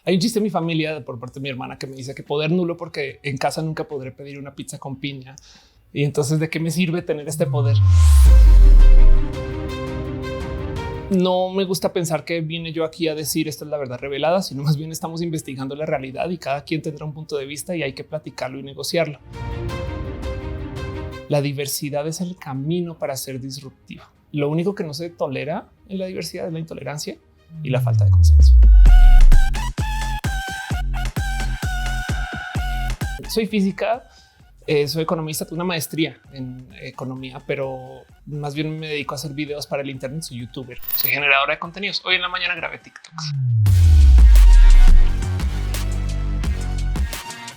Hay un chiste en mi familia por parte de mi hermana que me dice que poder nulo porque en casa nunca podré pedir una pizza con piña. Y entonces, ¿de qué me sirve tener este poder? No me gusta pensar que vine yo aquí a decir esta es la verdad revelada, sino más bien estamos investigando la realidad y cada quien tendrá un punto de vista y hay que platicarlo y negociarlo. La diversidad es el camino para ser disruptivo. Lo único que no se tolera en la diversidad es la intolerancia y la falta de consenso. Soy física, soy economista, tengo una maestría en economía, pero más bien me dedico a hacer videos para el internet. Soy youtuber, soy generadora de contenidos. Hoy en la mañana grabé TikToks.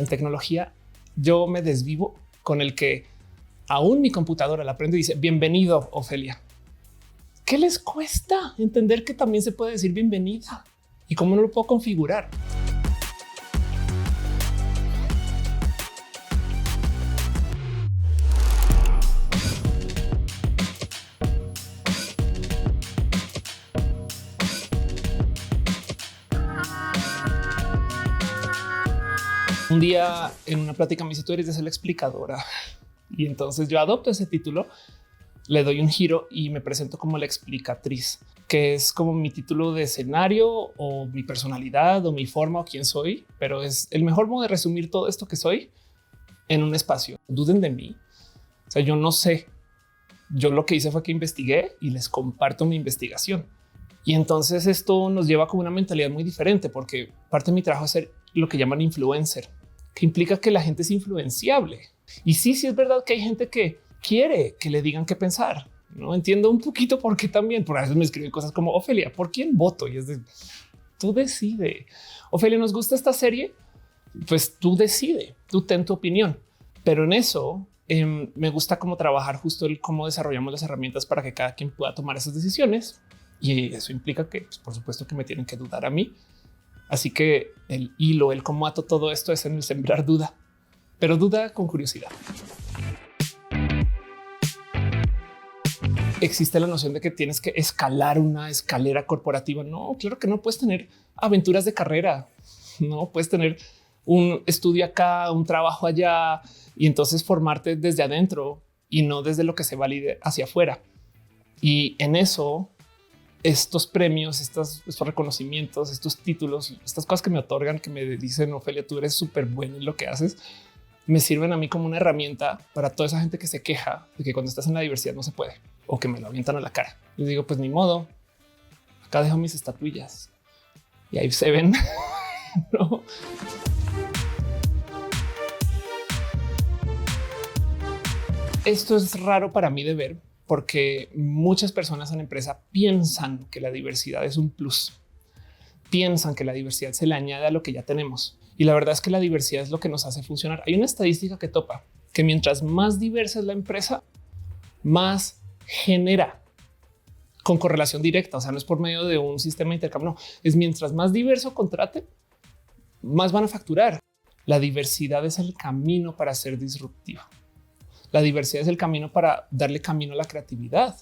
En tecnología, yo me desvivo con el que aún mi computadora la prende y dice bienvenido, Ofelia. ¿Qué les cuesta entender que también se puede decir bienvenida y cómo no lo puedo configurar? Un día en una plática me dice tú eres de ser la explicadora y entonces yo adopto ese título, le doy un giro y me presento como la explicatriz, que es como mi título de escenario o mi personalidad o mi forma o quién soy, pero es el mejor modo de resumir todo esto que soy en un espacio. Duden de mí. O sea, yo no sé. Yo lo que hice fue que investigué y les comparto mi investigación. Y entonces esto nos lleva como una mentalidad muy diferente porque parte de mi trabajo es ser lo que llaman influencer, que implica que la gente es influenciable. Y sí es verdad que hay gente que quiere que le digan qué pensar. No entiendo un poquito por qué también. Por a veces me escriben cosas como Ofelia, ¿por quién voto? Y es de tú decide. Ofelia, ¿nos gusta esta serie? Pues tú decide, tú ten tu opinión. Pero en eso me gusta cómo trabajar justo el cómo desarrollamos las herramientas para que cada quien pueda tomar esas decisiones. Y eso implica que, pues, por supuesto, que me tienen que dudar a mí. Así que el hilo, el cómo ato todo esto es en el sembrar duda, pero duda con curiosidad. Existe la noción de que tienes que escalar una escalera corporativa. No, claro que no puedes tener aventuras de carrera. No puedes tener un estudio acá, un trabajo allá y entonces formarte desde adentro y no desde lo que se valide hacia afuera. Y en eso, estos premios, estos reconocimientos, estos títulos, estas cosas que me otorgan, que me dicen Ofelia, tú eres súper bueno en lo que haces, me sirven a mí como una herramienta para toda esa gente que se queja de que cuando estás en la diversidad no se puede o que me lo avientan a la cara. Les digo, pues ni modo. Acá dejo mis estatuillas y ahí se ven. No. Esto es raro para mí de ver porque muchas personas en la empresa piensan que la diversidad es un plus. Piensan que la diversidad se le añade a lo que ya tenemos. Y la verdad es que la diversidad es lo que nos hace funcionar. Hay una estadística que topa que mientras más diversa es la empresa, más genera con correlación directa. O sea, no es por medio de un sistema de intercambio, no. Es mientras más diverso contraten, más van a facturar. La diversidad es el camino para ser disruptivo. La diversidad es el camino para darle camino a la creatividad.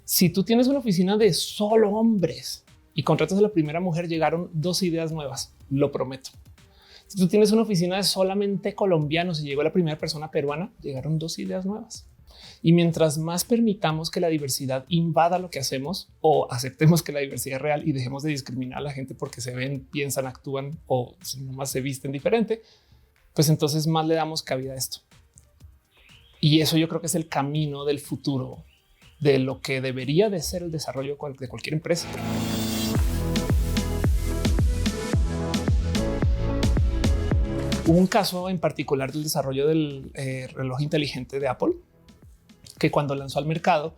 Si tú tienes una oficina de solo hombres y contratas a la primera mujer, llegaron 2 ideas nuevas, lo prometo. Si tú tienes una oficina de solamente colombianos y llegó la primera persona peruana, llegaron 2 ideas nuevas. Y mientras más permitamos que la diversidad invada lo que hacemos o aceptemos que la diversidad es real y dejemos de discriminar a la gente porque se ven, piensan, actúan o nomás se visten diferente, pues entonces más le damos cabida a esto. Y eso yo creo que es el camino del futuro de lo que debería de ser el desarrollo de cualquier empresa. Hubo un caso en particular del desarrollo del reloj inteligente de Apple, que cuando lanzó al mercado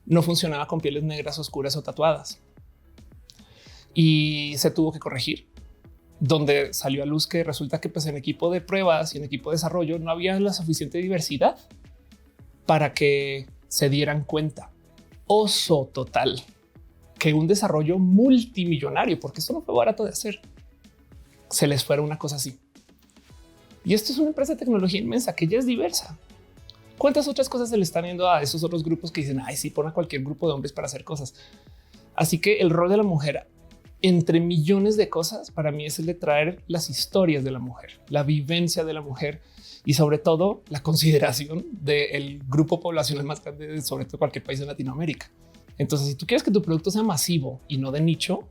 no funcionaba con pieles negras, oscuras o tatuadas. Y se tuvo que corregir, donde salió a luz que resulta que pues, en equipo de pruebas y en equipo de desarrollo no había la suficiente diversidad para que se dieran cuenta. Oso total que un desarrollo multimillonario, porque esto no fue barato de hacer, se les fuera una cosa así. Y esto es una empresa de tecnología inmensa que ya es diversa. ¿Cuántas otras cosas se le están yendo a esos otros grupos que dicen, ay, sí, pon a cualquier grupo de hombres para hacer cosas? Así que el rol de la mujer entre millones de cosas, para mí es el de traer las historias de la mujer, la vivencia de la mujer y sobre todo la consideración del grupo poblacional más grande de sobre todo cualquier país de Latinoamérica. Entonces, si tú quieres que tu producto sea masivo y no de nicho,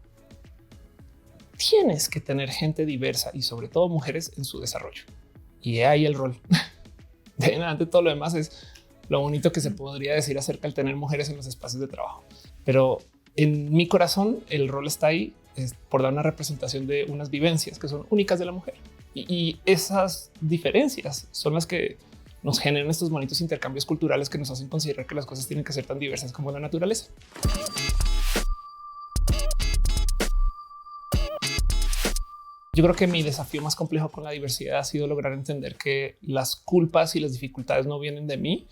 tienes que tener gente diversa y sobre todo mujeres en su desarrollo. Y ahí el rol. De ahí en adelante todo lo demás es lo bonito que se podría decir acerca del tener mujeres en los espacios de trabajo. Pero en mi corazón el rol está ahí por dar una representación de unas vivencias que son únicas de la mujer. Y esas diferencias son las que nos generan estos bonitos intercambios culturales que nos hacen considerar que las cosas tienen que ser tan diversas como la naturaleza. Yo creo que mi desafío más complejo con la diversidad ha sido lograr entender que las culpas y las dificultades no vienen de mí,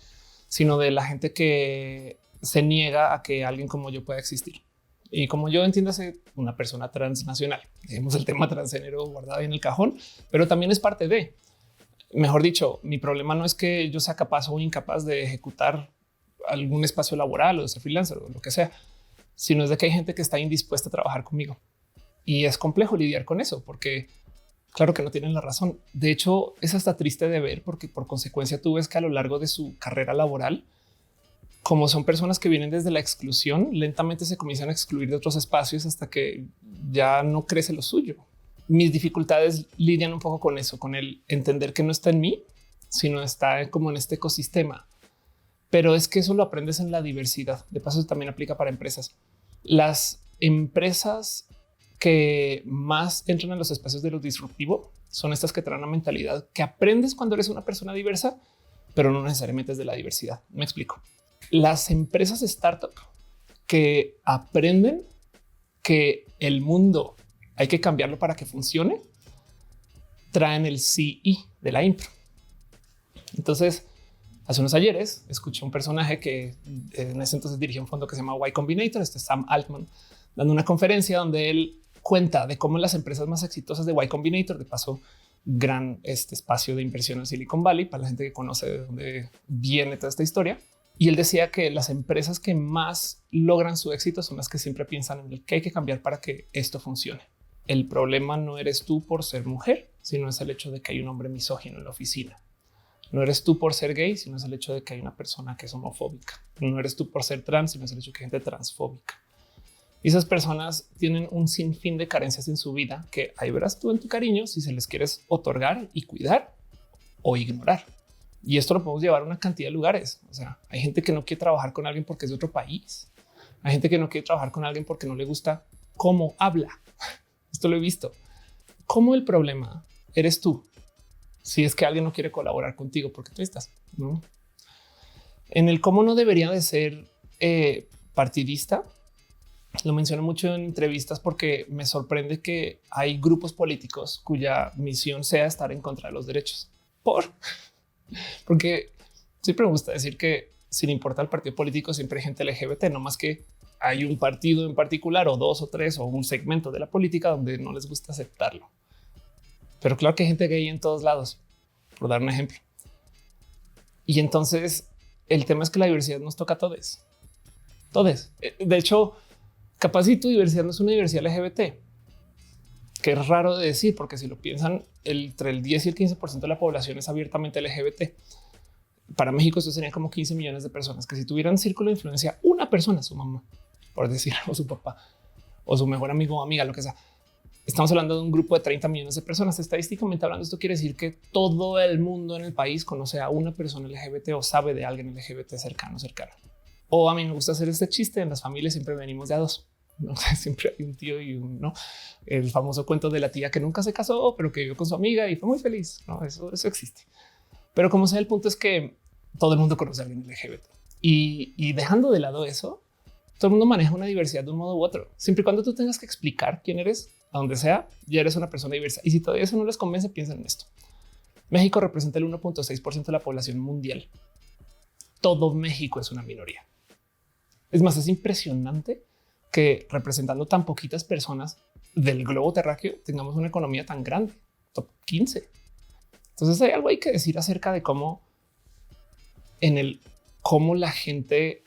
sino de la gente que se niega a que alguien como yo pueda existir. Y como yo entiéndase, una persona transnacional, tenemos el tema transgénero guardado ahí en el cajón, pero también es parte de, mejor dicho, mi problema no es que yo sea capaz o incapaz de ejecutar algún espacio laboral o de ser freelancer o lo que sea, sino es de que hay gente que está indispuesta a trabajar conmigo. Y es complejo lidiar con eso porque claro que no tienen la razón. De hecho, es hasta triste de ver porque por consecuencia tú ves que a lo largo de su carrera laboral, como son personas que vienen desde la exclusión, lentamente se comienzan a excluir de otros espacios hasta que ya no crece lo suyo. Mis dificultades lidian un poco con eso, con el entender que no está en mí, sino está como en este ecosistema. Pero es que eso lo aprendes en la diversidad. De paso, también aplica para empresas. Las empresas que más entran en los espacios de lo disruptivo son estas que traen una mentalidad que aprendes cuando eres una persona diversa, pero no necesariamente es de la diversidad. Me explico. Las empresas startup que aprenden que el mundo hay que cambiarlo para que funcione, traen el CE de la impro. Entonces, hace unos ayeres escuché un personaje que en ese entonces dirigía un fondo que se llama Y Combinator, Sam Altman, dando una conferencia donde él cuenta de cómo las empresas más exitosas de Y Combinator, de paso, gran espacio de inversión en Silicon Valley, para la gente que conoce de dónde viene toda esta historia. Y él decía que las empresas que más logran su éxito son las que siempre piensan en el que hay que cambiar para que esto funcione. El problema no eres tú por ser mujer, sino es el hecho de que hay un hombre misógino en la oficina. No eres tú por ser gay, sino es el hecho de que hay una persona que es homofóbica. No eres tú por ser trans, sino es el hecho de que hay gente transfóbica. Y esas personas tienen un sinfín de carencias en su vida que ahí verás tú en tu cariño si se les quieres otorgar y cuidar o ignorar. Y esto lo podemos llevar a una cantidad de lugares. O sea, hay gente que no quiere trabajar con alguien porque es de otro país. Hay gente que no quiere trabajar con alguien porque no le gusta cómo habla. Esto lo he visto. ¿Cómo el problema eres tú? Si es que alguien no quiere colaborar contigo porque tú estás, ¿no? En el cómo no debería de ser partidista, lo menciono mucho en entrevistas porque me sorprende que hay grupos políticos cuya misión sea estar en contra de los derechos. Porque siempre me gusta decir que sin importar el partido político, siempre hay gente LGBT, no más que hay un partido en particular o dos o tres o un segmento de la política donde no les gusta aceptarlo. Pero claro que hay gente gay en todos lados, por dar un ejemplo. Y entonces el tema es que la diversidad nos toca a todos. Todos. De hecho, capaz si tu diversidad no es una diversidad LGBT, que es raro de decir, porque si lo piensan, entre el 10 y el 15% de la población es abiertamente LGBT. Para México eso serían como 15 millones de personas que si tuvieran círculo de influencia, una persona, su mamá, por decir, o su papá, o su mejor amigo o amiga, lo que sea. Estamos hablando de un grupo de 30 millones de personas. Estadísticamente hablando, esto quiere decir que todo el mundo en el país conoce a una persona LGBT o sabe de alguien LGBT cercano. O a mí me gusta hacer este chiste. En las familias siempre venimos de a dos. No sé, siempre hay un tío y un no. El famoso cuento de la tía que nunca se casó, pero que vivió con su amiga y fue muy feliz. No, eso existe. Pero como sea, el punto es que todo el mundo conoce a alguien LGBT y dejando de lado eso, todo el mundo maneja una diversidad de un modo u otro. Siempre y cuando tú tengas que explicar quién eres, a donde sea, ya eres una persona diversa. Y si todavía eso no les convence, piensen en esto. México representa el 1.6% de la población mundial. Todo México es una minoría. Es más, es impresionante que representando tan poquitas personas del globo terráqueo tengamos una economía tan grande, top 15. Entonces hay algo hay que decir acerca de cómo cómo la gente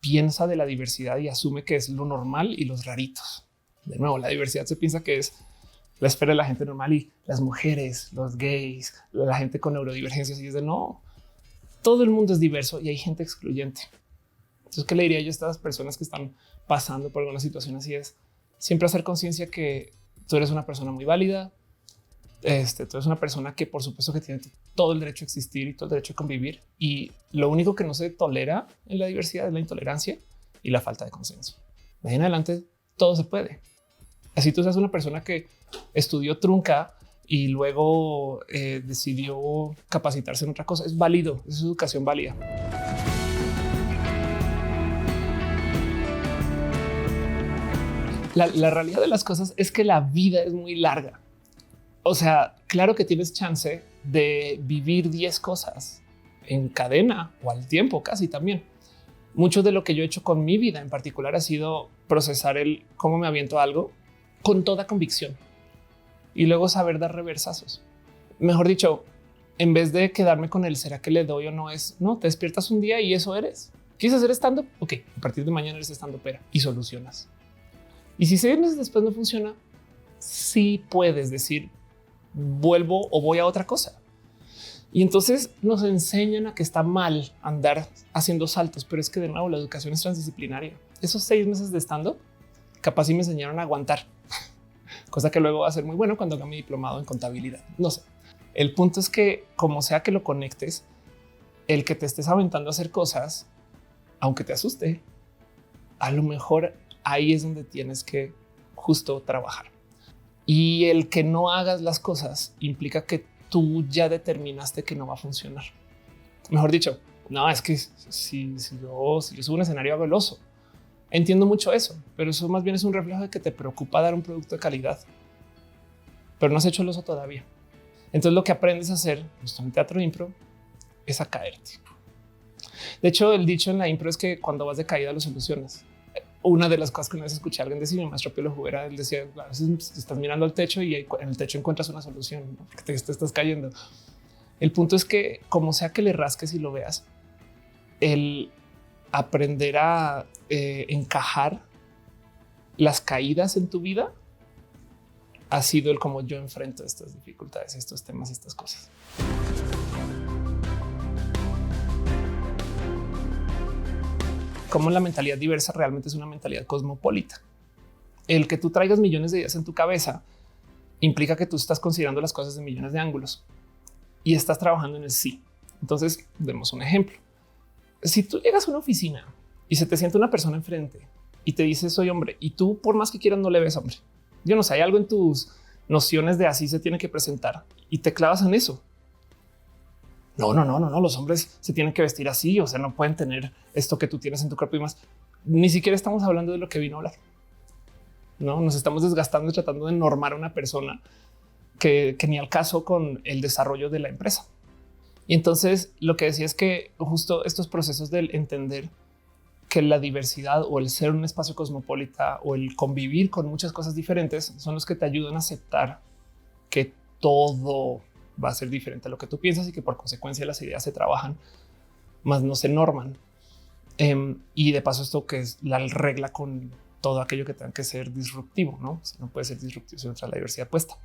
piensa de la diversidad y asume que es lo normal y los raritos. De nuevo, la diversidad se piensa que es la esfera de la gente normal y las mujeres, los gays, la gente con neurodivergencias, y es de no, todo el mundo es diverso y hay gente excluyente. Entonces, ¿qué le diría yo a estas personas que están pasando por alguna situación así? Es siempre hacer conciencia que tú eres una persona muy válida. Tú eres una persona que por supuesto que tiene todo el derecho a existir y todo el derecho a convivir. Y lo único que no se tolera en la diversidad es la intolerancia y la falta de consenso. De ahí en adelante todo se puede. Así tú seas una persona que estudió trunca y luego decidió capacitarse en otra cosa. Es válido, es educación válida. La realidad de las cosas es que la vida es muy larga. O sea, claro que tienes chance de vivir 10 cosas en cadena o al tiempo casi también. Mucho de lo que yo he hecho con mi vida en particular ha sido procesar el cómo me aviento algo con toda convicción y luego saber dar reversazos. Mejor dicho, en vez de quedarme con el será que le doy o no, es no, te despiertas un día y eso eres. ¿Quieres hacer stand-up? Ok, a partir de mañana eres stand-upera y solucionas. Y si 6 meses después no funciona, sí puedes decir vuelvo o voy a otra cosa. Y entonces nos enseñan a que está mal andar haciendo saltos, pero es que de nuevo la educación es transdisciplinaria. Esos 6 meses de stand-up capaz sí me enseñaron a aguantar, cosa que luego va a ser muy bueno cuando haga mi diplomado en contabilidad. No sé. El punto es que como sea que lo conectes, el que te estés aventando a hacer cosas, aunque te asuste, a lo mejor ahí es donde tienes que justo trabajar. Y el que no hagas las cosas implica que tú ya determinaste que no va a funcionar. Mejor dicho, no, es que si yo subo un escenario hago el oso. Entiendo mucho eso, pero eso más bien es un reflejo de que te preocupa dar un producto de calidad, pero no has hecho el oso todavía. Entonces lo que aprendes a hacer justo en teatro impro es a caerte. De hecho, el dicho en la impro es que cuando vas de caída lo solucionas. Una de las cosas que una vez escuché a alguien decir, mi maestro Pío Jubera, él decía, a veces estás mirando al techo y en el techo encuentras una solución, ¿no? Porque te estás cayendo. El punto es que como sea que le rasques y lo veas, el aprender a encajar las caídas en tu vida ha sido el cómo yo enfrento estas dificultades, estos temas, estas cosas. Cómo la mentalidad diversa realmente es una mentalidad cosmopolita. El que tú traigas millones de ideas en tu cabeza implica que tú estás considerando las cosas de millones de ángulos y estás trabajando en el sí. Entonces, demos un ejemplo. Si tú llegas a una oficina y se te sienta una persona enfrente y te dice soy hombre y tú por más que quieras no le ves hombre, yo no sé, hay algo en tus nociones de así se tiene que presentar y te clavas en eso. No, los hombres se tienen que vestir así, o sea, no pueden tener esto que tú tienes en tu cuerpo y más. Ni siquiera estamos hablando de lo que vino a hablar. No nos estamos desgastando y tratando de normar a una persona que ni al caso con el desarrollo de la empresa. Y entonces lo que decía es que justo estos procesos del entender que la diversidad o el ser un espacio cosmopolita o el convivir con muchas cosas diferentes son los que te ayudan a aceptar que todo va a ser diferente a lo que tú piensas y que por consecuencia las ideas se trabajan, más no se norman. Y de paso esto que es la regla con todo aquello que tenga que ser disruptivo, ¿no? O sea, no puede ser disruptivo si no trae la diversidad puesta.